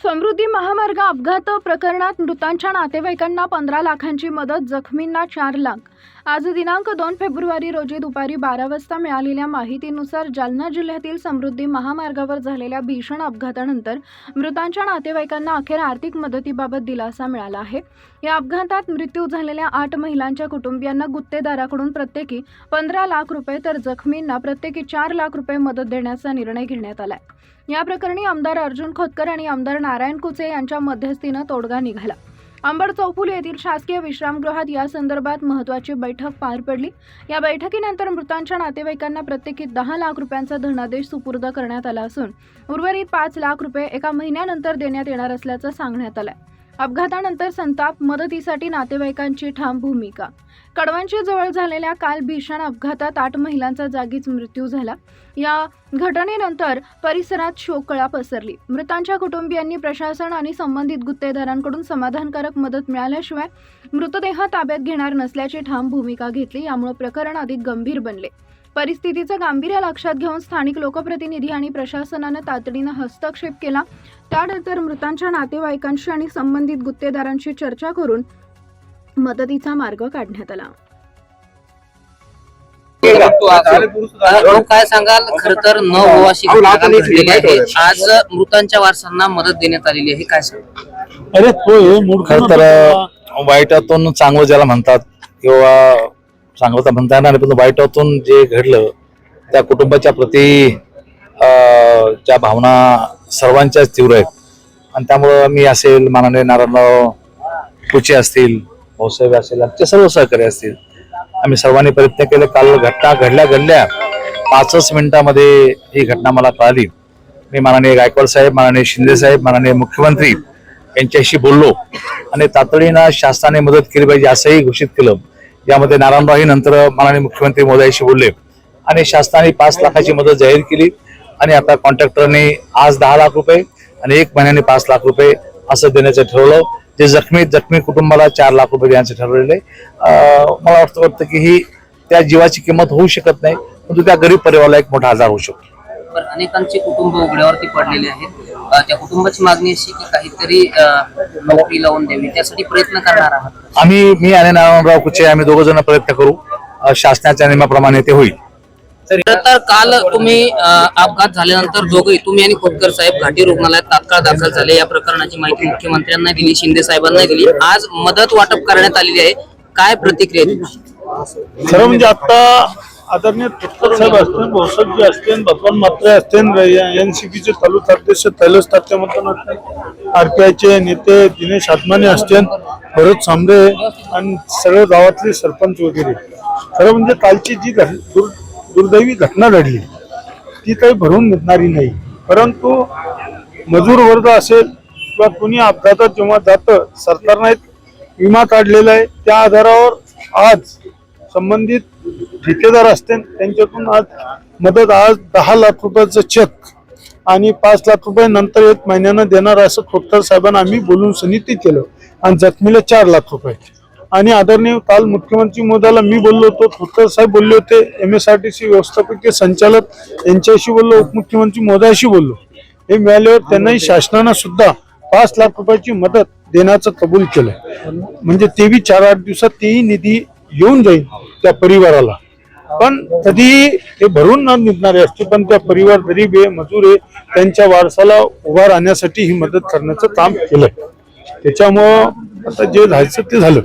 समृद्धी महामार्ग अपघात प्रकरणात मृतांच्या नातेवाईकांना 15 लाखांची मदत, जखमींना 4 लाख। आज दिनांक 2 फेब्रुवारी रोजी दुपारी 12 वाजता मिळालेल्या माहितीनुसार जालना जिल्ह्यातील समृद्धी महामार्गावर झालेल्या भीषण अपघातानंतर मृतांच्या नातेवाईकांना अखेर आर्थिक मदतीबाबत दिलासा मिळाला आहे। या अपघातात मृत्यू झालेल्या 8 महिलांच्या कुटुंबियांना गुत्तेदाराकडून प्रत्येकी 15 लाख रुपये तर जखमींना प्रत्येकी 4 लाख रुपये मदत देण्याचा निर्णय घेण्यात आला आहे। या प्रकरणी आमदार अर्जुन खोतकर आणि आमदार नारायण कुचे यांच्या मध्यस्थीने तोडगा निघाला। अंबड चौफुली येथील शासकीय विश्रामगृहात या संदर्भात महत्त्वाची बैठक पार पडली। या बैठकीनंतर मृतांच्या नातेवाईकांना प्रत्येकी 10 लाख रुपयांचा धनादेश सुपूर्द करण्यात आला असून उर्वरित 5 लाख रुपये एका महिन्यानंतर देण्यात येणार असल्याचं सांगण्यात आलं। अपघातानंतर संताप मदतीसाठी नातेवाईकांची ठाम भूमिका। कडवांची जवळ झालेल्या काल भीषण अपघातात 8 महिलांचा जागीच मृत्यू झाला। या घटनेनंतर परिसरात शोककळा पसरली। मृतांच्या कुटुंबियांनी प्रशासन आणि संबंधित गुत्तेदारांकडून समाधानकारक मदत मिळाल्याशिवाय मृतदेह ताब्यात घेणार नसल्याची ठाम भूमिका घेतली। यामुळे प्रकरण अधिक गंभीर बनले। परिस्थितीचं गांभीर्य लक्षात घेऊन स्थानिक लोकप्रतिनिधी आणि प्रशासनाने तातडीने हस्तक्षेप केला। त्यानंतर मृतांच्या नातेवाईकांशी आणि संबंधित गुत्तेदारांशी चर्चा करून मदतीचा मार्ग काढण्यात आला। काय सांगाल? खर तर न होवाशी घडलेली आहे। आज मृतांच्या वारसांना मदत देण्यात आलेली आहे, काय सांगाल? अरे तो मूळ खर तर वाईटातून चांगलं ज्याला म्हणतात किंवा चांगलं तर म्हणता येणार नाही, पण वाईटातून जे घडलं त्या कुटुंबाच्या प्रती ज्या भावना सर्वांच्याच तीव्र आहेत आणि त्यामुळं मी असेल, माननीय नारायणराव कुचे असतील, भाऊसाहेब असेल, आमचे सर्व सहकारी असतील, आम्ही सर्वांनी प्रयत्न केले। काल घटना घडल्या 5 मिनिटांमध्ये ही घटना मला कळाली। मी माननीय गायकवाड साहेब, माननीय शिंदे साहेब, माननीय मुख्यमंत्री यांच्याशी बोललो आणि तातडीनं शासनाने मदत केली पाहिजे असंही घोषित केलं। यामध्ये नारायणरावही नंतर माननीय मुख्यमंत्री महोदयाशी बोलले आणि शासनाने 5 लाखाची मदत जाहीर केली आणि आता कॉन्ट्रॅक्टरने आज 10 लाख रुपये आणि 1 महिन्याने 5 लाख रुपये असं देण्याचं ठरवलं। जे जखमी कुटुंबाला 4 लाख रुपये देण्याचे ठरवलेले। मला वाटतं की ही त्या जीवाची किंमत होऊ शकत नाही, परंतु त्या गरीब परिवाराला एक मोठा आधार होऊ शकतो। अनेकांची कुटुंब उघड्यावरती पडलेले आहेत। त्या कुटुंबाची मागणी अशी की काहीतरी नोकरी लावून द्यावी, त्यासाठी प्रयत्न करणार आहात? मी आणि नारायणराव कुचे आम्ही 2 जण प्रयत्न करू, शासनाच्या नियमाप्रमाणे ते होईल। तर काल तुम्ही अपघात झाल्यानंतर दोघेही, तुम्ही आणि खोतकर साहेब, घाटी रुग्णालयात तात्काळ दाखल झाले। या प्रकरणाची माहिती मुख्यमंत्र्यांना दिली, शिंदे साहेबांना दिली। आज मदत वाटप करण्यात आलेली आहे, काय प्रतिक्रिया तुमची? खरं म्हणजे आता आदरणीय खोतकर साहेब असतील, भाऊसाहेबजी असतील, भगवान म्हात्रे असतील, एनसीपीचे तालुका अध्यक्ष तैलस तात्यामंतन असतील, आरपीआयचे नेते दिनेश आत्माने असतील, भरत सांबरे आणि सगळे गावातले सरपंच वगैरे। खरं म्हणजे कालची जी दुर्दैवी घटना घडली ती काही भरून निघणारी नाही, परंतु मजूर वर्ग असेल किंवा कुणी अपघातात जेव्हा जातं, सरकारने एक विमा काढलेला आहे, त्या आधारावर आज संबंधित ठेकेदार असतील त्यांच्याकडून आज मदत, आज 10 लाख रुपयाचं चेक आणि 5 लाख रुपये नंतर 1 महिन्यानं देणार असं खोतकर साहेबांना आम्ही बोलून समिती केलं आणि जखमीला 4 लाख रुपये। आणि आदरणीय काल मुख्यमंत्री महोदयाला मी बोललो होतो, खोतकर साहेब बोलले होते, MSRTC व्यवस्थापकीय संचालक यांच्याशी बोललो, उपमुख्यमंत्री महोदयाशी बोललो। हे मिळाल्यावर त्यांनाही शासनानं सुद्धा 5 लाख रुपयाची मदत देण्याचं कबूल केलं। म्हणजे तेही 4-8 दिवसात तेही निधी येऊन जाईल त्या परिवाराला, पण कधीही हे भरून न निघणारे असते, पण त्या परिवार गरीब आहे, मजूर आहे, त्यांच्या वारसाला उभा राहण्यासाठी ही मदत करण्याचं काम केलंय। त्याच्यामुळं आता जे जायचं ते झालं।